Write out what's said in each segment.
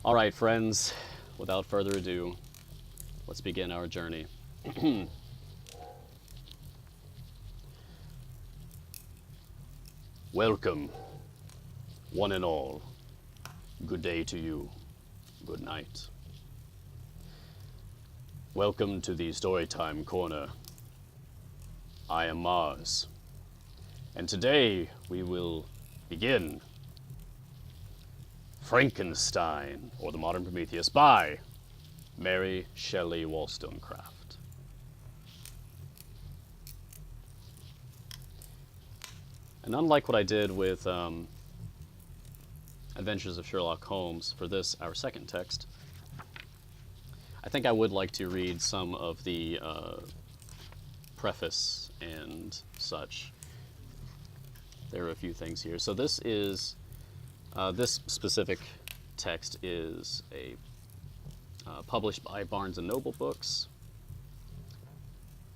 All right, friends, without further ado, let's begin our journey. Welcome, one and all. Good day to you. Good night. Welcome to the Storytime Corner. I am Mars, and today we will begin Frankenstein, or the Modern Prometheus, by Mary Shelley Wollstonecraft. And unlike what I did with Adventures of Sherlock Holmes, for this, our second text, I think I would like to read some of the preface and such. There are a few things here. So this is, this specific text is published by Barnes & Noble Books.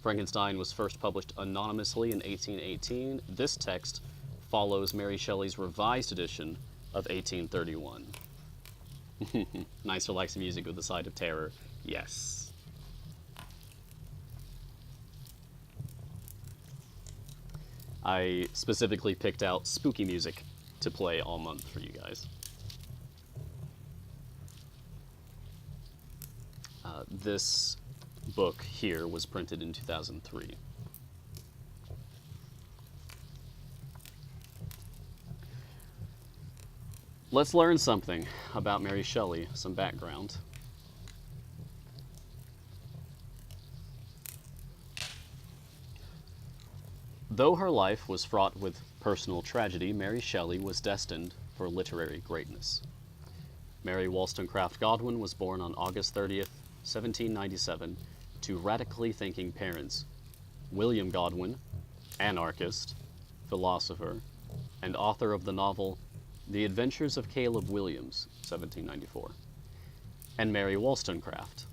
Frankenstein was first published anonymously in 1818. This text follows Mary Shelley's revised edition of 1831. Nice relaxing music with a side of terror. Yes. I specifically picked out spooky music to play all month for you guys. This book here was printed in 2003. Let's learn something about Mary Shelley, some background. Though her life was fraught with personal tragedy, Mary Shelley was destined for literary greatness. Mary Wollstonecraft Godwin was born on August 30th, 1797, to radically thinking parents, William Godwin, anarchist, philosopher, and author of the novel The Adventures of Caleb Williams, 1794, and Mary Wollstonecraft,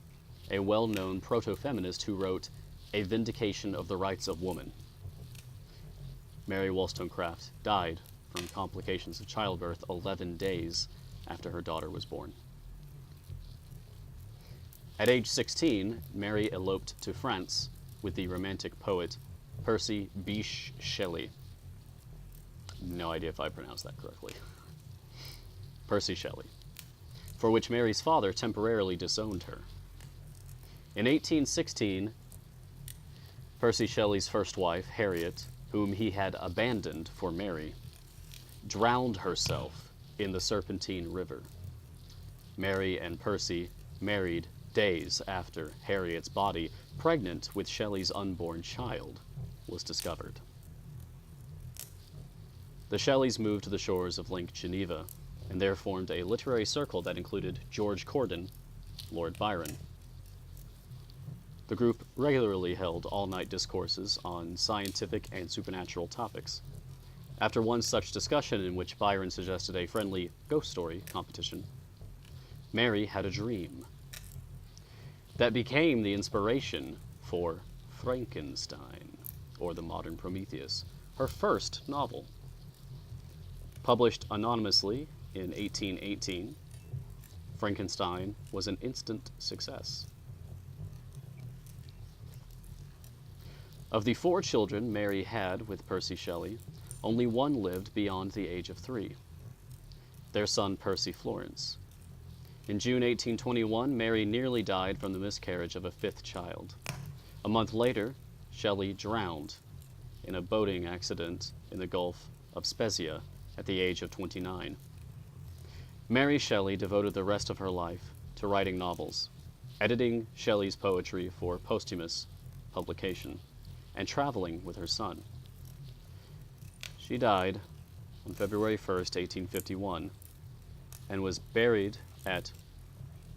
a well-known proto-feminist who wrote A Vindication of the Rights of Woman. Mary Wollstonecraft died from complications of childbirth 11 days after her daughter was born. At age 16, Mary eloped to France with the romantic poet Percy Bysshe Shelley. No idea if I pronounced that correctly. Percy Shelley, for which Mary's father temporarily disowned her. In 1816, Percy Shelley's first wife, Harriet, whom he had abandoned for Mary, drowned herself in the Serpentine River. Mary and Percy married days after Harriet's body, pregnant with Shelley's unborn child, was discovered. The Shelleys moved to the shores of Lake Geneva, and there formed a literary circle that included George Cordon, Lord Byron. The group regularly held all-night discourses on scientific and supernatural topics. After one such discussion, in which Byron suggested a friendly ghost story competition, Mary had a dream that became the inspiration for Frankenstein, or the Modern Prometheus, her first novel. Published anonymously in 1818, Frankenstein was an instant success. Of the 4 children Mary had with Percy Shelley, only one lived beyond the age of 3, their son Percy Florence. In June 1821, Mary nearly died from the miscarriage of a 5th child. A month later, Shelley drowned in a boating accident in the Gulf of Spezia at the age of 29. Mary Shelley devoted the rest of her life to writing novels, editing Shelley's poetry for posthumous publication, and traveling with her son. She died on February 1st, 1851, and was buried at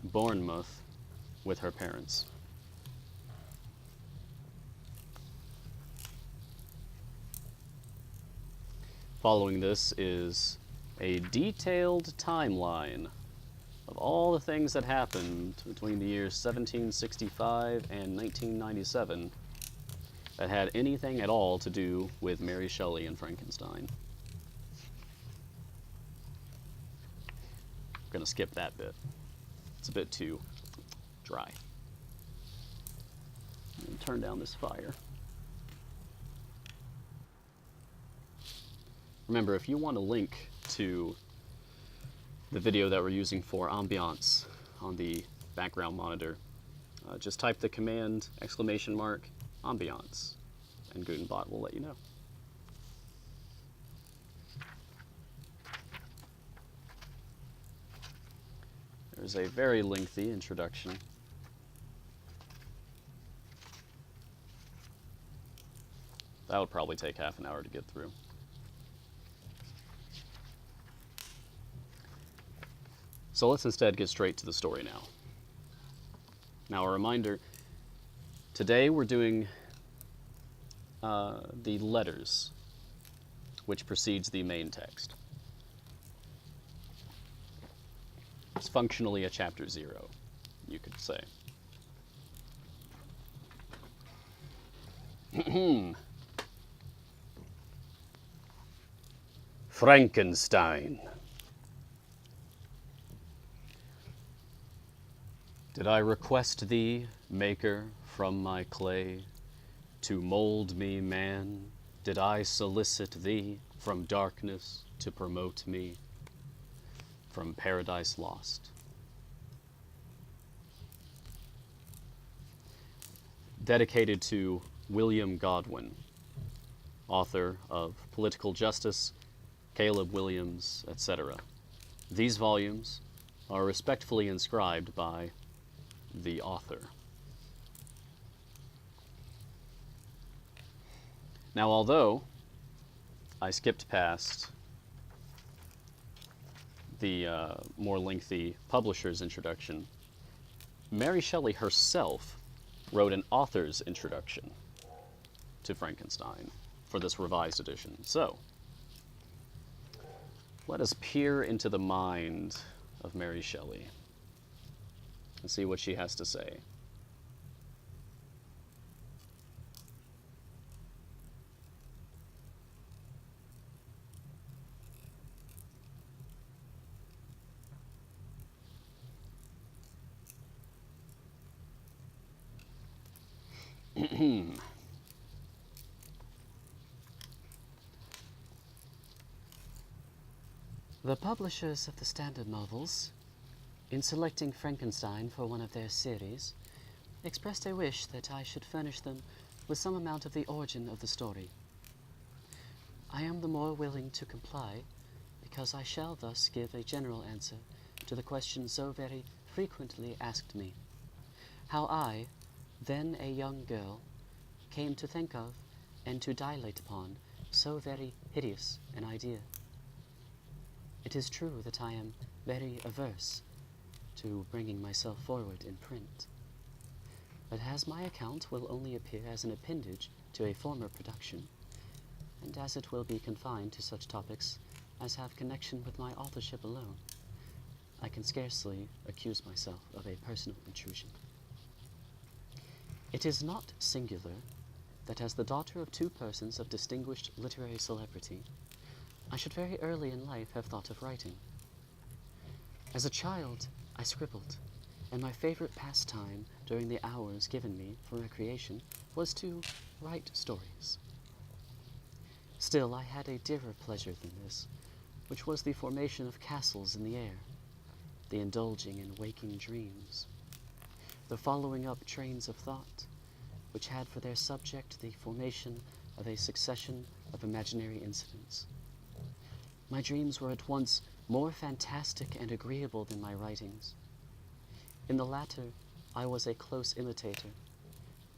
Bournemouth with her parents. Following this is a detailed timeline of all the things that happened between the years 1765 and 1997 that had anything at all to do with Mary Shelley and Frankenstein. I'm gonna skip that bit. It's a bit too dry. Turn down this fire. Remember, if you want a link to the video that we're using for ambiance on the background monitor, just type the command !ambiance, and Gutenbot will let you know. There's a very lengthy introduction. That would probably take half an hour to get through. So let's instead get straight to the story now. Now, a reminder, today we're doing the letters, which precedes the main text. It's functionally a chapter 0, you could say. Frankenstein. Did I request thee, maker, from my clay, to mold me, man? Did I solicit thee from darkness to promote me from paradise lost? Dedicated to William Godwin, author of Political Justice, Caleb Williams, etc. These volumes are respectfully inscribed by the author. Now, although I skipped past the more lengthy publisher's introduction, Mary Shelley herself wrote an author's introduction to Frankenstein for this revised edition. So, let us peer into the mind of Mary Shelley and see what she has to say. The publishers of the Standard Novels, in selecting Frankenstein for one of their series, expressed a wish that I should furnish them with some amount of the origin of the story. I am the more willing to comply, because I shall thus give a general answer to the question so very frequently asked me, how I, then a young girl, came to think of and to dilate upon so very hideous an idea. It is true that I am very averse to bringing myself forward in print, but as my account will only appear as an appendage to a former production, and as it will be confined to such topics as have connection with my authorship alone, I can scarcely accuse myself of a personal intrusion. It is not singular that as the daughter of two persons of distinguished literary celebrity, I should very early in life have thought of writing. As a child, I scribbled, and my favorite pastime during the hours given me for recreation was to write stories. Still, I had a dearer pleasure than this, which was the formation of castles in the air, the indulging in waking dreams, the following up trains of thought, which had for their subject the formation of a succession of imaginary incidents. My dreams were at once more fantastic and agreeable than my writings. In the latter, I was a close imitator,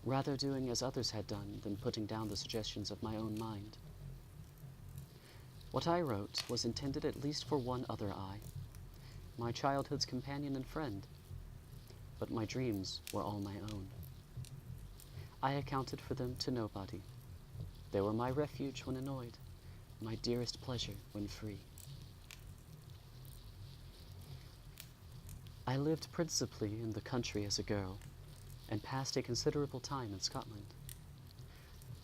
rather doing as others had done than putting down the suggestions of my own mind. What I wrote was intended at least for one other eye, my childhood's companion and friend, but my dreams were all my own. I accounted for them to nobody. They were my refuge when annoyed, my dearest pleasure when free. I lived principally in the country as a girl, and passed a considerable time in Scotland.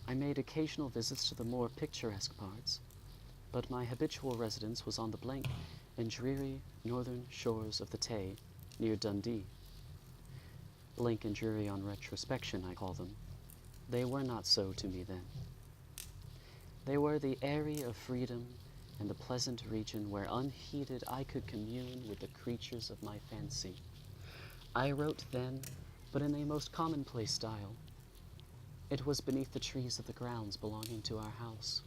I made occasional visits to the more picturesque parts, but my habitual residence was on the blank and dreary northern shores of the Tay near Dundee. Blank and dreary on retrospection, I call them. They were not so to me then. They were the area of freedom and the pleasant region where unheeded I could commune with the creatures of my fancy. I wrote then, but in a most commonplace style. It was beneath the trees of the grounds belonging to our house,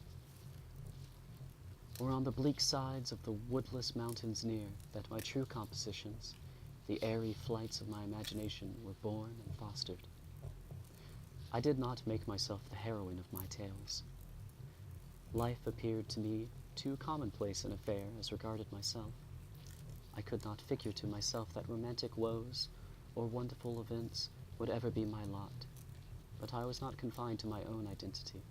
or on the bleak sides of the woodless mountains near, that my true compositions, the airy flights of my imagination, were born and fostered. I did not make myself the heroine of my tales. Life appeared to me too commonplace an affair as regarded myself. I could not figure to myself that romantic woes or wonderful events would ever be my lot, but I was not confined to my own identity,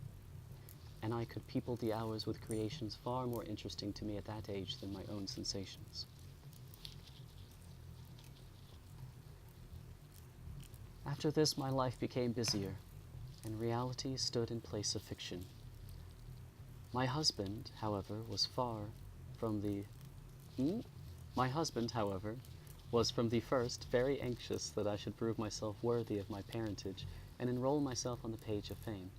and I could people the hours with creations far more interesting to me at that age than my own sensations. After this, my life became busier, and reality stood in place of fiction. My husband, however, was from the first very anxious that I should prove myself worthy of my parentage and enroll myself on the page of fame.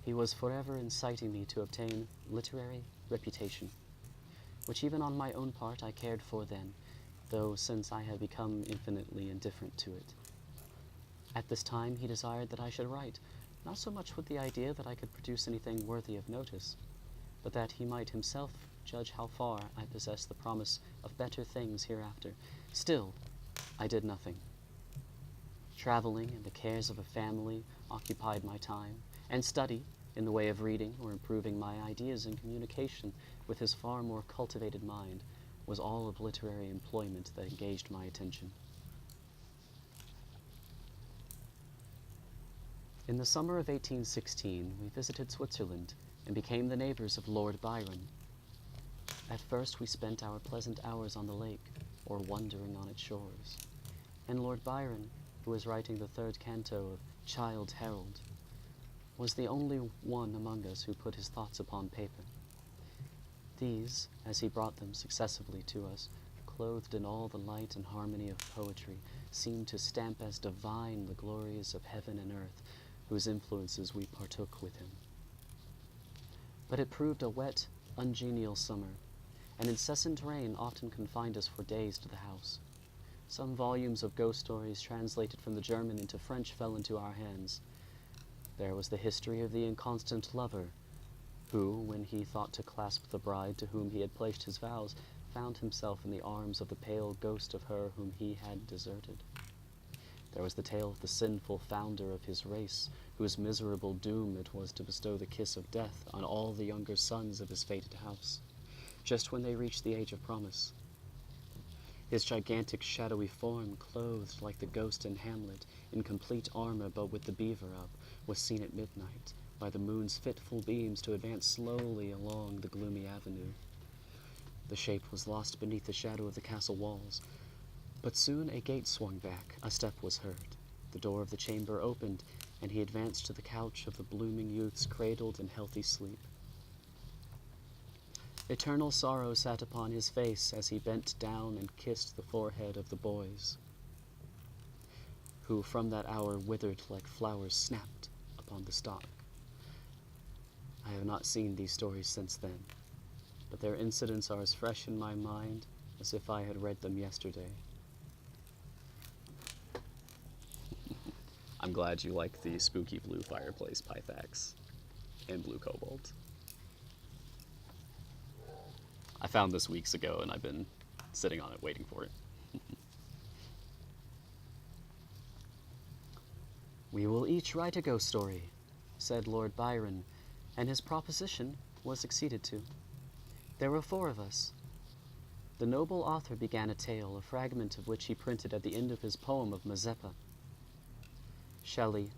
He was forever inciting me to obtain literary reputation, which even on my own part I cared for then, though since I have become infinitely indifferent to it. At this time he desired that I should write, not so much with the idea that I could produce anything worthy of notice, but that he might himself judge how far I possessed the promise of better things hereafter. Still, I did nothing. Traveling and the cares of a family occupied my time, and study, in the way of reading or improving my ideas in communication with his far more cultivated mind, was all of literary employment that engaged my attention. In the summer of 1816, we visited Switzerland and became the neighbors of Lord Byron. At first we spent our pleasant hours on the lake, or wandering on its shores, and Lord Byron, who was writing the third canto of Childe Harold, was the only one among us who put his thoughts upon paper. These, as he brought them successively to us, clothed in all the light and harmony of poetry, seemed to stamp as divine the glories of heaven and earth, whose influences we partook with him. But it proved a wet, ungenial summer, and incessant rain often confined us for days to the house. Some volumes of ghost stories translated from the German into French fell into our hands. There was the history of the inconstant lover, who, when he thought to clasp the bride to whom he had pledged his vows, found himself in the arms of the pale ghost of her whom he had deserted. There was the tale of the sinful founder of his race, whose miserable doom it was to bestow the kiss of death on all the younger sons of his fated house, just when they reached the age of promise. His gigantic shadowy form, clothed like the ghost in Hamlet, in complete armor but with the beaver up, was seen at midnight, by the moon's fitful beams, to advance slowly along the gloomy avenue. The shape was lost beneath the shadow of the castle walls, but soon a gate swung back, a step was heard, the door of the chamber opened, and he advanced to the couch of the blooming youths cradled in healthy sleep. Eternal sorrow sat upon his face as he bent down and kissed the forehead of the boys, who from that hour withered like flowers snapped upon the stalk. I have not seen these stories since then, but their incidents are as fresh in my mind as if I had read them yesterday. I'm glad you like the spooky blue fireplace Pythax and blue cobalt. I found this weeks ago and I've been sitting on it waiting for it. "We will each write a ghost story," said Lord Byron, and his proposition was acceded to. There were 4 of us. The noble author began a tale, a fragment of which he printed at the end of his poem of Mazeppa. Shelley,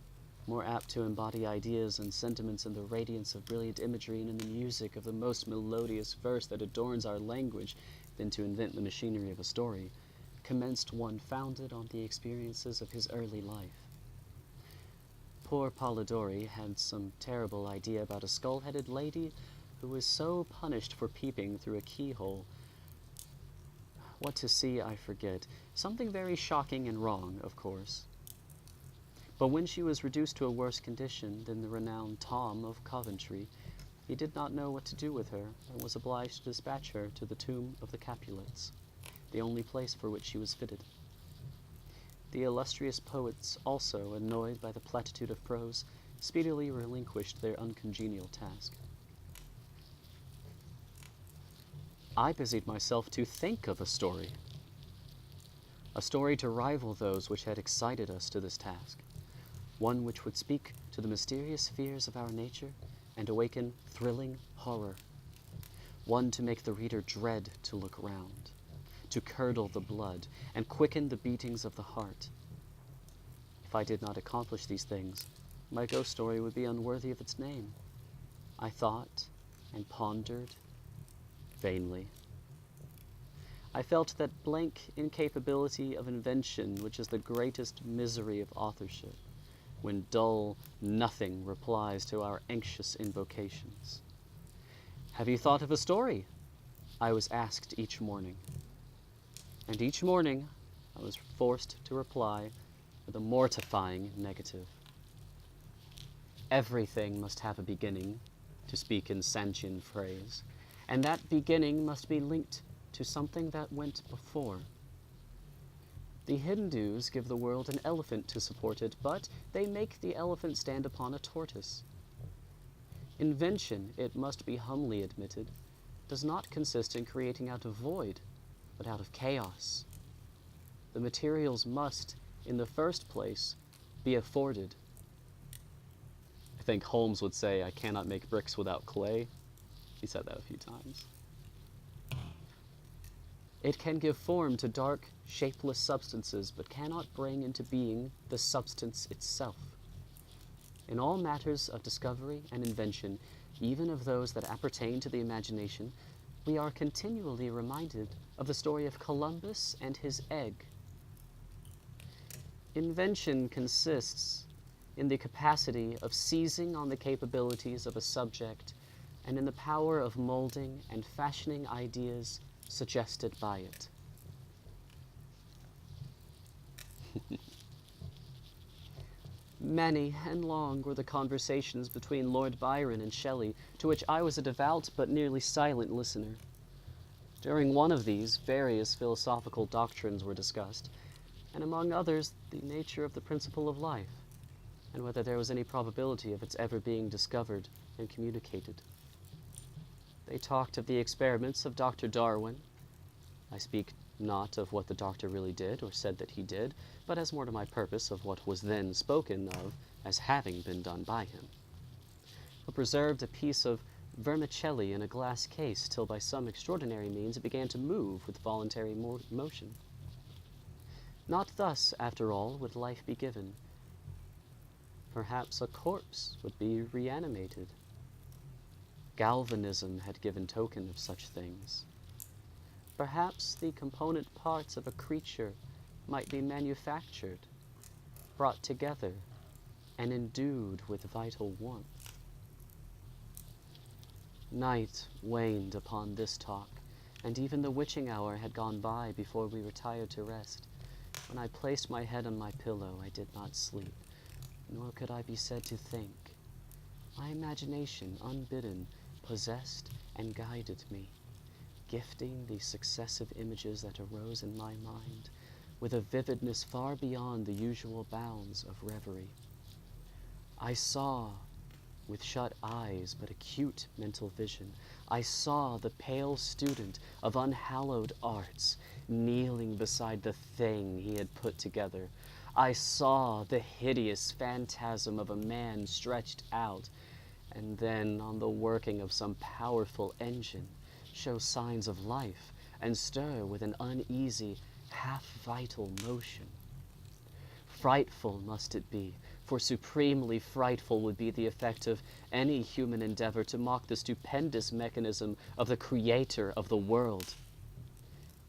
more apt to embody ideas and sentiments in the radiance of brilliant imagery and in the music of the most melodious verse that adorns our language than to invent the machinery of a story, commenced one founded on the experiences of his early life. Poor Polidori had some terrible idea about a skull-headed lady who was so punished for peeping through a keyhole What to see, I forget. Something very shocking and wrong, of course. But when she was reduced to a worse condition than the renowned Tom of Coventry, he did not know what to do with her, and was obliged to dispatch her to the tomb of the Capulets, the only place for which she was fitted. The illustrious poets also, annoyed by the platitude of prose, speedily relinquished their uncongenial task. I busied myself to think of a story to rival those which had excited us to this task, one which would speak to the mysterious fears of our nature and awaken thrilling horror, one to make the reader dread to look round, to curdle the blood and quicken the beatings of the heart. If I did not accomplish these things, my ghost story would be unworthy of its name. I thought and pondered vainly. I felt that blank incapability of invention which is the greatest misery of authorship, when dull nothing replies to our anxious invocations. "Have you thought of a story?" I was asked each morning. And each morning I was forced to reply with a mortifying negative. Everything must have a beginning, to speak in Sanchian phrase, and that beginning must be linked to something that went before. The Hindus give the world an elephant to support it, but they make the elephant stand upon a tortoise. Invention, it must be humbly admitted, does not consist in creating out of void, but out of chaos. The materials must, in the first place, be afforded. I think Holmes would say, "I cannot make bricks without clay." He said that a few times. It can give form to dark, shapeless substances, but cannot bring into being the substance itself. In all matters of discovery and invention, even of those that appertain to the imagination, we are continually reminded of the story of Columbus and his egg. Invention consists in the capacity of seizing on the capabilities of a subject and in the power of molding and fashioning ideas suggested by it. Many and long were the conversations between Lord Byron and Shelley, to which I was a devout but nearly silent listener. During one of these, various philosophical doctrines were discussed, and among others, the nature of the principle of life, and whether there was any probability of its ever being discovered and communicated. They talked of the experiments of Dr. Darwin. I speak not of what the doctor really did or said that he did, but as more to my purpose of what was then spoken of as having been done by him, who preserved a piece of vermicelli in a glass case till by some extraordinary means it began to move with voluntary motion. Not thus, after all, would life be given. Perhaps a corpse would be reanimated. Galvanism had given token of such things. Perhaps the component parts of a creature might be manufactured, brought together, and endued with vital warmth. Night waned upon this talk, and even the witching hour had gone by before we retired to rest. When I placed my head on my pillow, I did not sleep, nor could I be said to think. My imagination, unbidden, possessed and guided me, gifting the successive images that arose in my mind with a vividness far beyond the usual bounds of reverie. I saw, with shut eyes but acute mental vision, I saw the pale student of unhallowed arts kneeling beside the thing he had put together. I saw the hideous phantasm of a man stretched out, and then on the working of some powerful engine show signs of life and stir with an uneasy, half-vital motion. Frightful must it be, for supremely frightful would be the effect of any human endeavor to mock the stupendous mechanism of the Creator of the world.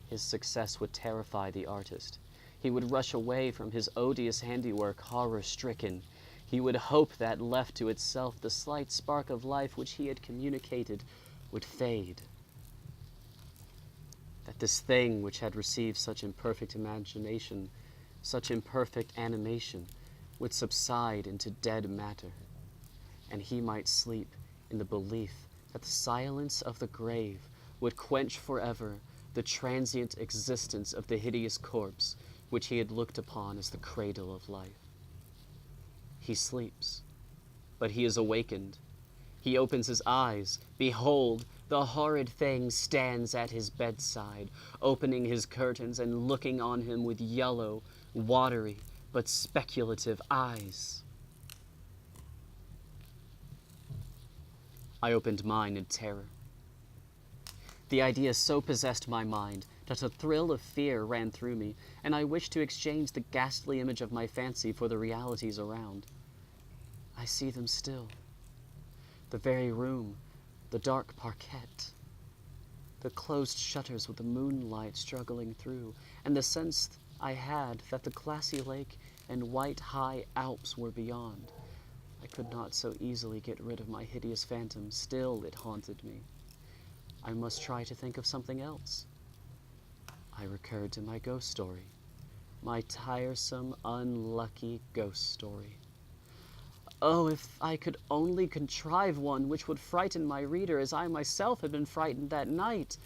His success would terrify the artist. He would rush away from his odious handiwork horror-stricken. He would hope that, left to itself, the slight spark of life which he had communicated would fade, that this thing which had received such imperfect imagination, such imperfect animation, would subside into dead matter, and he might sleep in the belief that the silence of the grave would quench forever the transient existence of the hideous corpse which he had looked upon as the cradle of life. He sleeps, but he is awakened. He opens his eyes. Behold, the horrid thing stands at his bedside, opening his curtains and looking on him with yellow, watery, but speculative eyes. I opened mine in terror. The idea so possessed my mind that a thrill of fear ran through me, and I wished to exchange the ghastly image of my fancy for the realities around. I see them still. The very room, the dark parquet, the closed shutters with the moonlight struggling through, and the sense I had that the glassy lake and white high Alps were beyond. I could not so easily get rid of my hideous phantom. Still it haunted me. I must try to think of something else. I recurred to my ghost story, my tiresome, unlucky ghost story. Oh, if I could only contrive one which would frighten my reader as I myself had been frightened that night.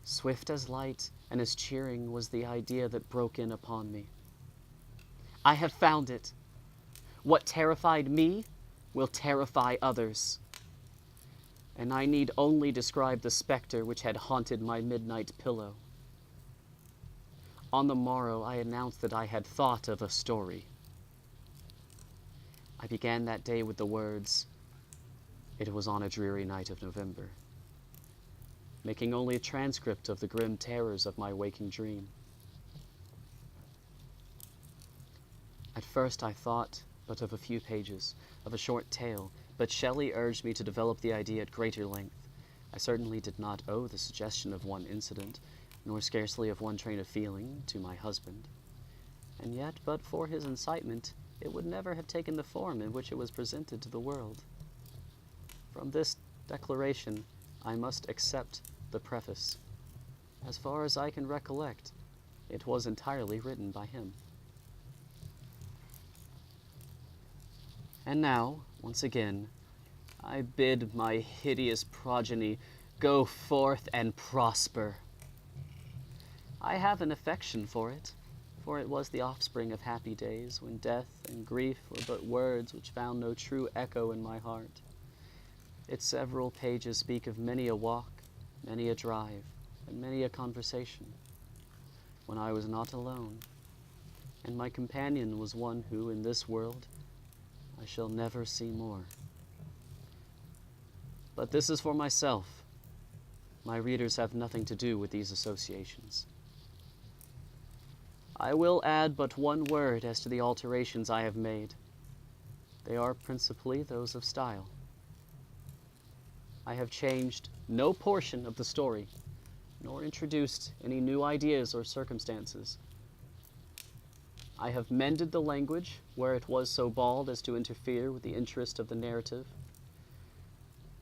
Swift as light and as cheering was the idea that broke in upon me. I have found it. What terrified me will terrify others. And I need only describe the specter which had haunted my midnight pillow. On the morrow I announced that I had thought of a story. I began that day with the words, "It was on a dreary night of November," making only a transcript of the grim terrors of my waking dream. At first I thought but of a few pages, of a short tale, but Shelley urged me to develop the idea at greater length. I certainly did not owe the suggestion of one incident, nor scarcely of one train of feeling, to my husband. And yet, but for his incitement, it would never have taken the form in which it was presented to the world. From this declaration, I must accept the preface. As far as I can recollect, it was entirely written by him. And now, once again, I bid my hideous progeny go forth and prosper. I have an affection for it was the offspring of happy days, when death and grief were but words which found no true echo in my heart. Its several pages speak of many a walk, many a drive, and many a conversation, when I was not alone, and my companion was one who, in this world, I shall never see more. But this is for myself. My readers have nothing to do with these associations. I will add but one word as to the alterations I have made. They are principally those of style. I have changed no portion of the story, nor introduced any new ideas or circumstances. I have mended the language where it was so bald as to interfere with the interest of the narrative.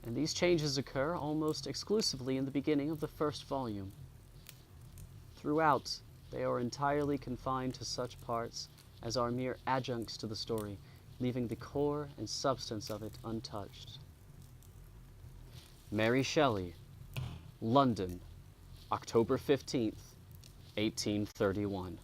And these changes occur almost exclusively in the beginning of the first volume. Throughout, they are entirely confined to such parts as are mere adjuncts to the story, leaving the core and substance of it untouched. Mary Shelley, London, October 15th, 1831.